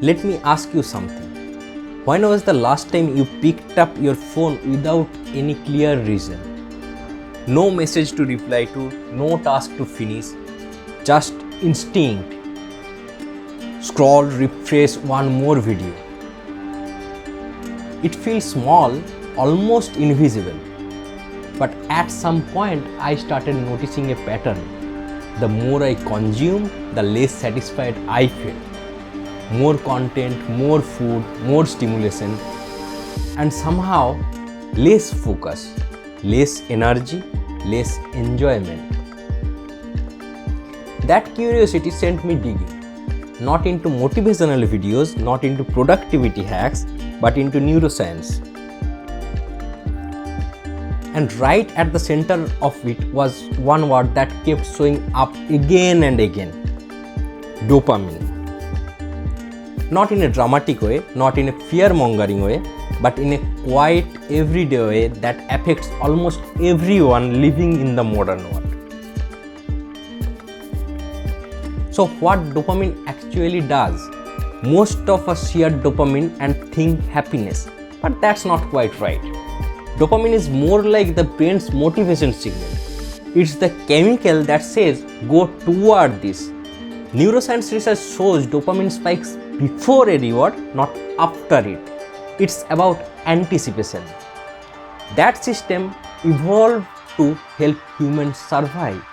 Let me ask you something. When was the last time you picked up your phone without any clear reason? No message to reply to, no task to finish, just instinct. Scroll, refresh, one more video. It feels small, almost invisible. But at some point, I started noticing a pattern. The more I consume, the less satisfied I feel. More content, more food, more stimulation, and somehow less focus, less energy, less enjoyment. That curiosity sent me digging, not into motivational videos, not into productivity hacks, but into neuroscience. And right at the center of it was one word that kept showing up again and again: dopamine. Not in a dramatic way, not in a fear-mongering way, but in a quiet, everyday way that affects almost everyone living in the modern world. So what dopamine actually does? Most of us hear dopamine and think happiness, but that's not quite right. Dopamine is more like the brain's motivation signal. It's the chemical that says, go toward this. Neuroscience research shows dopamine spikes before a reward, not after it. It's about anticipation. That system evolved to help humans survive.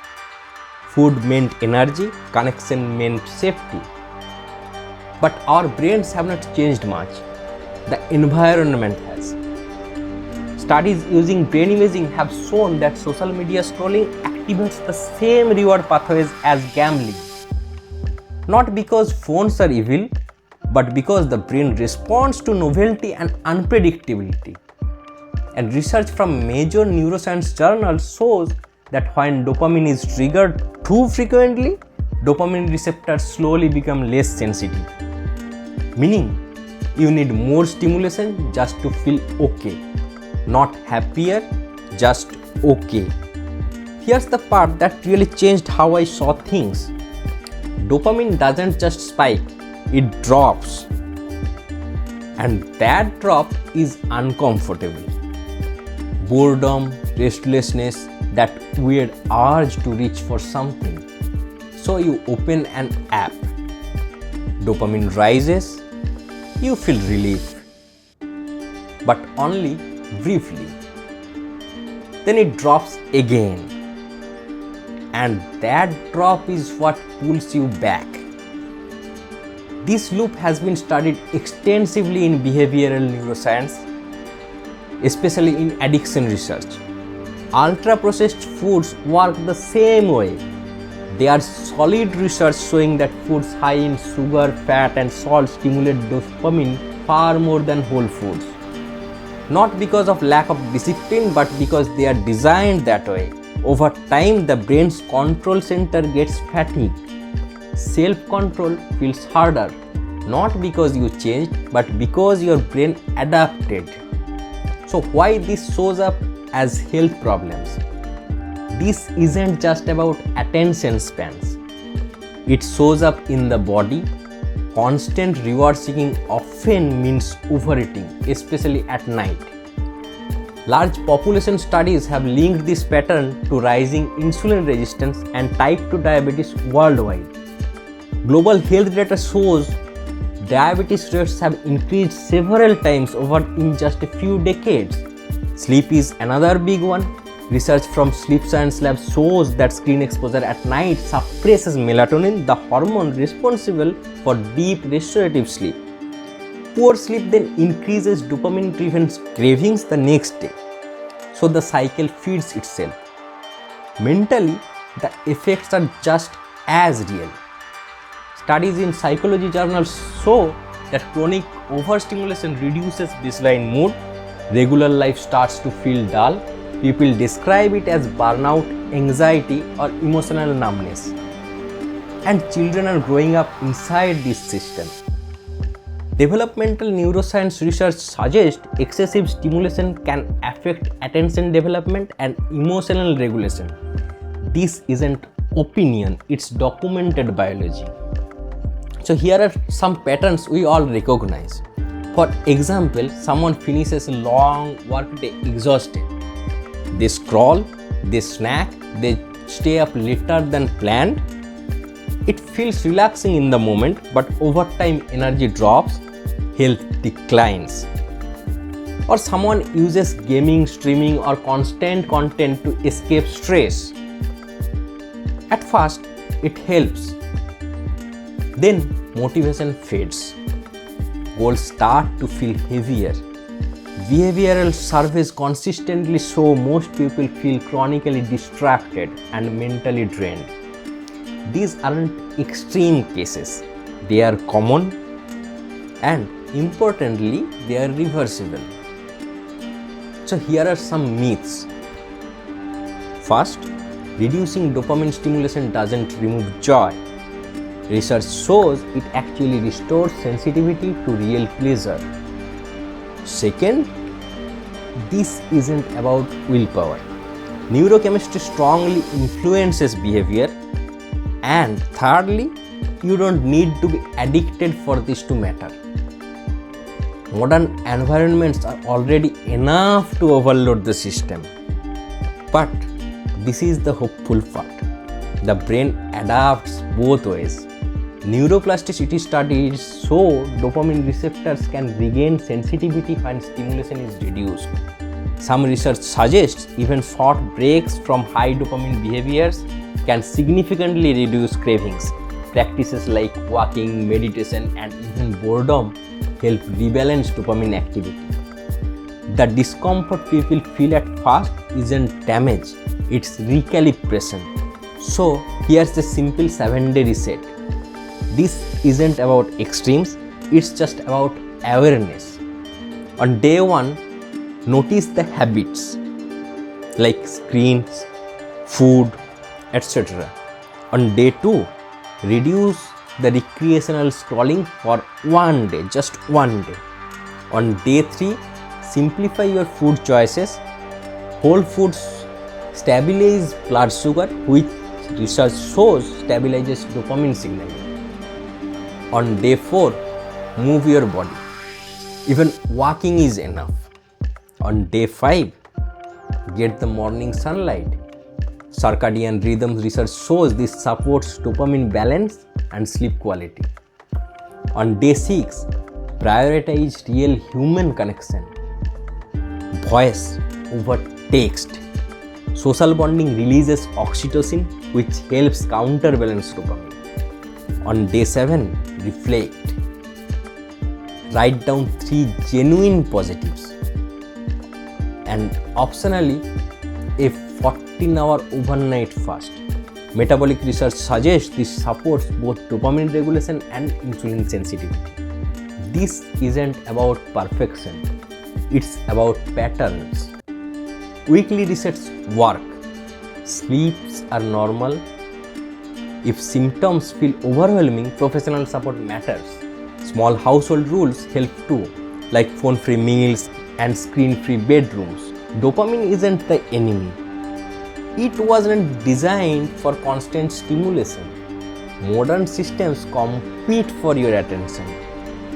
Food meant energy, connection meant safety. But our brains have not changed much. The environment has. Studies using brain imaging have shown that social media scrolling activates the same reward pathways as gambling. Not because phones are evil, but because the brain responds to novelty and unpredictability. And research from major neuroscience journals shows that when dopamine is triggered too frequently, dopamine receptors slowly become less sensitive. Meaning, you need more stimulation just to feel okay, not happier, just okay. Here's the part that really changed how I saw things. Dopamine doesn't just spike, it drops. And that drop is uncomfortable. Boredom, restlessness, that weird urge to reach for something. So you open an app. Dopamine rises, you feel relief. But only briefly. Then it drops again. And that drop is what pulls you back. This loop has been studied extensively in behavioral neuroscience, especially in addiction research. Ultra-processed foods work the same way. There are solid research showing that foods high in sugar, fat, and salt stimulate dopamine far more than whole foods. Not because of lack of discipline, but because they are designed that way. Over time, the brain's control center gets fatigued. Self-control feels harder, not because you changed, but because your brain adapted. So why this shows up as health problems? This isn't just about attention spans. It shows up in the body. Constant reward seeking often means overeating, especially at night. Large population studies have linked this pattern to rising insulin resistance and type 2 diabetes worldwide. Global health data shows diabetes rates have increased several times over in just a few decades. Sleep is another big one. Research from sleep science labs shows that screen exposure at night suppresses melatonin, the hormone responsible for deep restorative sleep. Poor sleep then increases dopamine-driven cravings the next day. So the cycle feeds itself. Mentally, the effects are just as real. Studies in psychology journals show that chronic overstimulation reduces baseline mood, regular life starts to feel dull. People describe it as burnout, anxiety, or emotional numbness. And children are growing up inside this system. Developmental neuroscience research suggests excessive stimulation can affect attention development and emotional regulation. This isn't opinion, it's documented biology. So here are some patterns we all recognize. For example, someone finishes a long workday exhausted. They scroll, they snack, they stay up later than planned. It feels relaxing in the moment, but over time energy drops, health declines. Or someone uses gaming, streaming, or constant content to escape stress. At first, it helps. Then motivation fades. Goals start to feel heavier. Behavioral surveys consistently show most people feel chronically distracted and mentally drained. These aren't extreme cases. They are common and importantly, they are reversible. So here are some myths. First, reducing dopamine stimulation doesn't remove joy. Research shows it actually restores sensitivity to real pleasure. Second, this isn't about willpower. Neurochemistry strongly influences behavior. And thirdly, you don't need to be addicted for this to matter. Modern environments are already enough to overload the system. But this is the hopeful part. The brain adapts both ways. Neuroplasticity studies show dopamine receptors can regain sensitivity when stimulation is reduced. Some research suggests even short breaks from high dopamine behaviors can significantly reduce cravings. Practices like walking, meditation, and even boredom help rebalance dopamine activity. The discomfort people feel at first isn't damage, it's recalibration. So here's a simple 7-day reset. This isn't about extremes, it's just about awareness. On day 1, notice the habits like screens, food, etc. On day 2, reduce the recreational scrolling for one day, just one day. On day 3, simplify your food choices. Whole foods stabilize blood sugar, which research shows stabilizes dopamine signaling. On day 4, move your body. Even walking is enough. On day 5, get the morning sunlight. Circadian rhythm research shows this supports dopamine balance and sleep quality. On day 6, prioritize real human connection. Voice over text. Social bonding releases oxytocin, which helps counterbalance dopamine. On day 7, reflect. Write down 3 genuine positives. And optionally, a 14-hour overnight fast. Metabolic research suggests this supports both dopamine regulation and insulin sensitivity. This isn't about perfection, it's about patterns. Weekly resets work. Sleeps are normal. If symptoms feel overwhelming, professional support matters. Small household rules help too, like phone-free meals and screen-free bedrooms. Dopamine isn't the enemy. It wasn't designed for constant stimulation. Modern systems compete for your attention,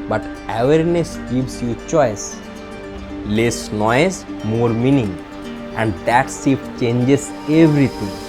but awareness gives you choice. Less noise, more meaning, and that shift changes everything.